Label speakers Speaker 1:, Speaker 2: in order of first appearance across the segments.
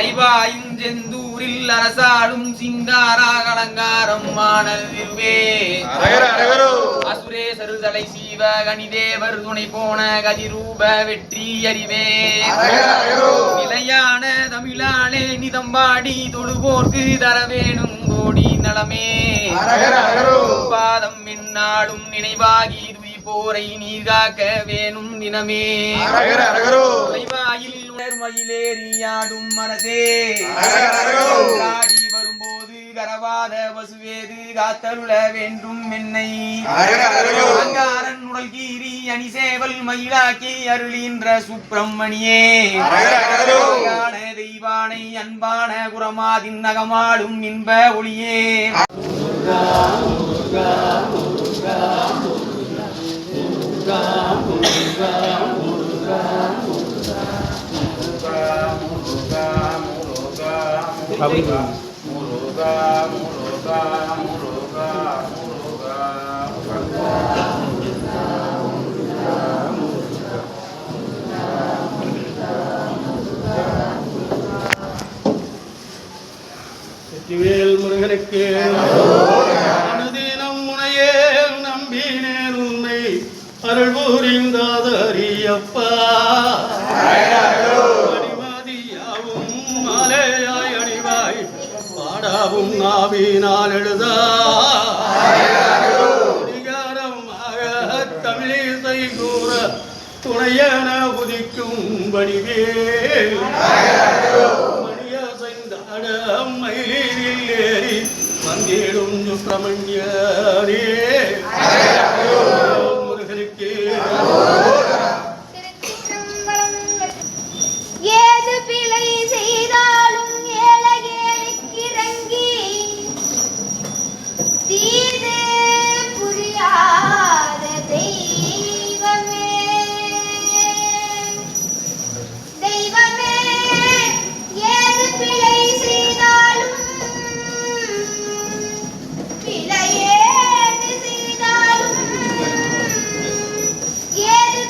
Speaker 1: அலைவாயும் செந்தூரில் அரசாடும் Singara கலங்காரம் monal திருவே அசுரேசரு தலை சீவ கணிதேவர் துணை போன கதிரூப வெற்றி அறிவே நிலையான தமிழாலே நிதம்பாடி தொழுவோர்க்கு தரவேணும் கோடி நலமே பாதம் என்னாலும் நினைவாகி போரை நீர் காக்க வேணும் தினமே மயிலேறியாடும் மனசே ஆடி வரும்போது கரவாத பசுவேது காத்தருள வேண்டும் என்னை அங்காரன் உடல் கீரி அணிசேவல் மயிலாக்கி அருளின்ற சுப்பிரமணியே தெய்வானை அன்பான குரமாதின் நகமாடும் இன்ப ஒளியே
Speaker 2: வெற்றிவேல் முருகனுக்கு அனுதினம் முனையே நம்பினேன் உன்னை அருள் புரிந்தாதரியப்பா அடிமதியாவும் மாலையாய் அணிவாய் பாடாவும் நாவினால் எழுதா அதிகாரமாக தமிழிசை கூற துணையன உதிக்கும் வடிவேல் மணிய செய்தாட மயிலில் ஏறி வந்திடும் சுப்பிரமணியரே முருகனுக்கு
Speaker 3: ஏது பிழை செய்தாலும் ஏழையேறங்கி தீது புரியாத தெய்வமே தெய்வமே ஏது பிழை செய்தாலும் பிழையேது செய்தாலும் ஏது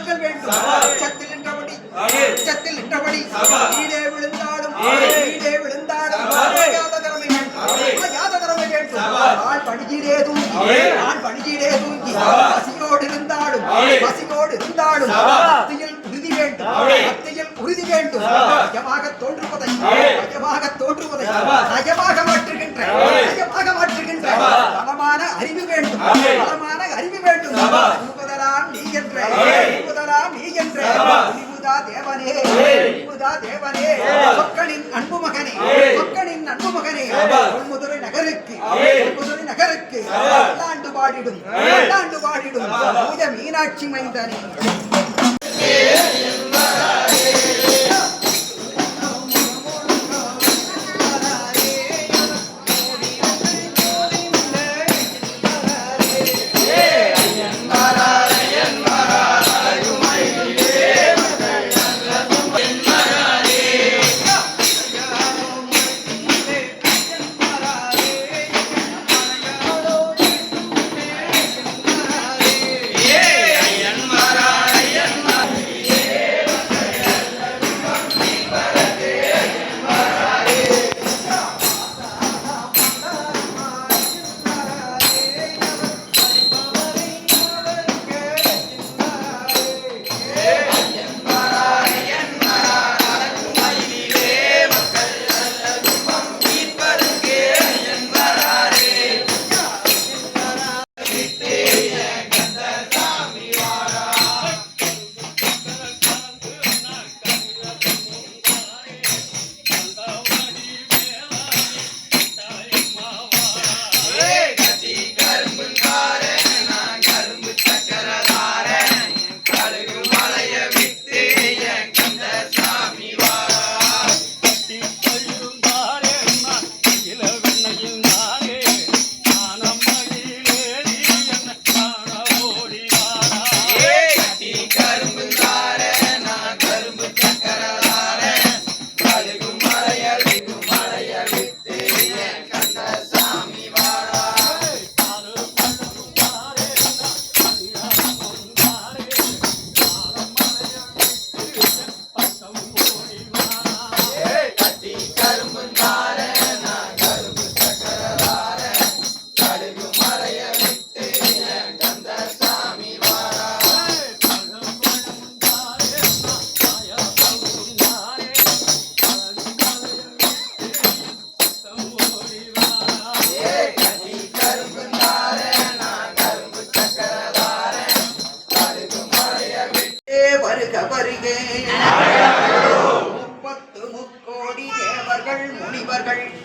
Speaker 4: மக்கள் வேண்டும். உச்சத்தில் நின்றபடி உச்சத்தில் நின்றபடி வீடே விழுந்தாடும் யாத திறமை வேண்டும். ஆள் பணிஜீரே தூங்கி பசியோடு இருந்தாலும் பக்தியில் உறுதி வேண்டும். நயமாக தோன்றுவதை நயமாக மாற்றுகின்ற பலமான அறிவு வேண்டும். உருவதலாம் நீ என்ற உரிவுதா தேவனே சொக்கனின் அன்பு மகனே பொன்முதுரை நகருக்கு பல்லாண்டு பாடிடும் பூஜ மீனாட்சி மைந்தனே.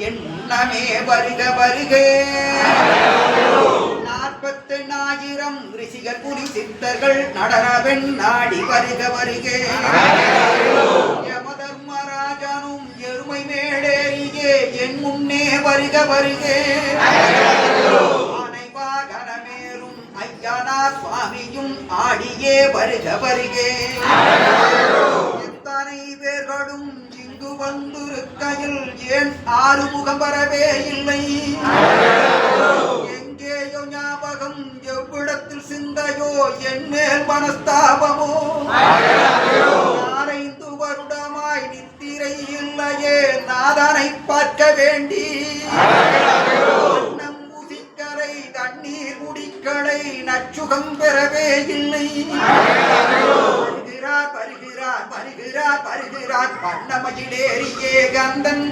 Speaker 4: என் முன்னமே வருக வருக. 40,000 ரிஷிகள் புலி சித்தர்கள் நடனவெண் நாடி வருக வருக. யம தர்மராஜனும் எருமை மேடேறியே என் முன்னே வருக வருக. ஆனை வாகனமேலும் ஐயனா சுவாமியும் ஆடியே வருக வருக. எத்தனை பேர்களும் வந்திருக்கையில் ஏன் ஆறுமுகம் வரவே இல்லை? எங்கேயோ ஞாபகம், எவ்விடத்தில் சிந்தையோ, என் மேல் மனஸ்தாபமோ? 5 வருடமாய் நித்திரை இல்லையே நாதனை பார்க்க வேண்டி. அன்னம் ஊசிக்கரை தண்ணீர் குடிக்கலை நச்சுகம் பெறவே இல்லை. வருகிறார் வண்ணமயிலேறியே கந்தன்.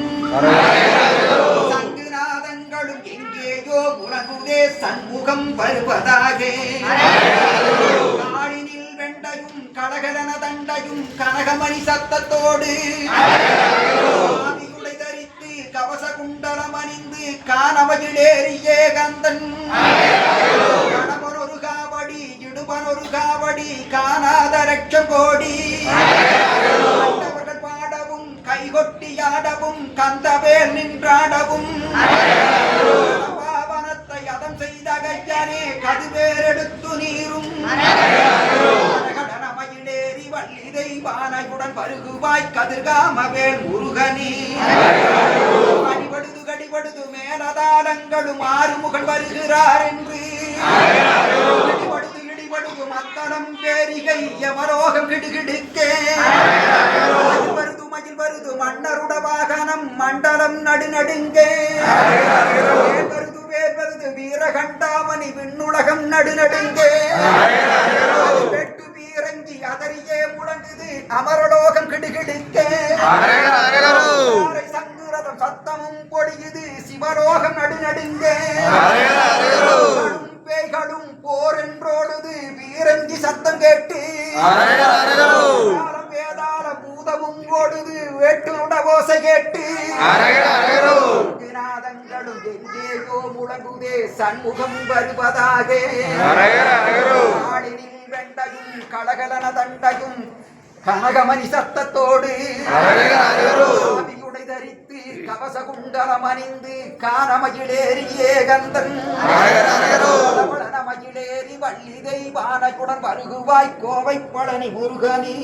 Speaker 4: சங்குநாதங்களும் எங்கேயோ முழங்குதே சண்முகம் வருவதாக. காலினில் வெண்டையும் கடகடன தண்டையும் கனகமணி சத்தத்தோடு ஆதிகுடை தரித்து கவச குண்டலம் அணிந்து கானமயிலேறியே கந்தன். கணவனொரு காவடி இடுபனொரு காவடி காணாத ரட்சம் கோடி. பாடவும் கைகொட்டியாடவும் கந்தவேல் நின்றாடவும் பாவனத்தை அதம் செய்த கையனே கதுவேரெடுத்து நீரும். கடனமயிலேறி வள்ளி தெய்வானையுடன் பருகுவாய் கதிர்காமவேல் முருகனே. கடிபடுது மேலதாளங்களும் ஆறுமுகன் வருகிறார் என்று. இடிபடுது மத்தளம் பேரிகை எவரோ கிடுகிடுக்கே மயில் வருது மன்னருட வாகனம் மண்டலம் நடுநடுங்கே வருது வீரகண்டாமணி விண்ணுலகம் நடுநடுங்கே வெட்டு வீரங்கி அதறியே முழங்குது அமரலோகம் கிடுகிடுக்கே சங்குரதம் சத்தமும் பொழியுது சிவலோகம் நடுநடுங்கே பேய்களும் போர் என்றோடுது வீரங்கி சத்தம் கேட்டு வேதாள பூதமும் ஓடுது வேட்டுட ஓசை கேட்டு நாதங்களும் எங்கேயோ முழங்குதே சண்முகம் வருவதாக வெண்டையும் கலகலன தண்டையும் கனகமணி சத்தத்தோடு உடை தரித்து கவச குண்டலம் அணிந்து கானமயிலேறியே கந்தன் மயிலேறி வள்ளி தெய்வானையுடன் வருகுவாய் கோவை பழனி முருகனி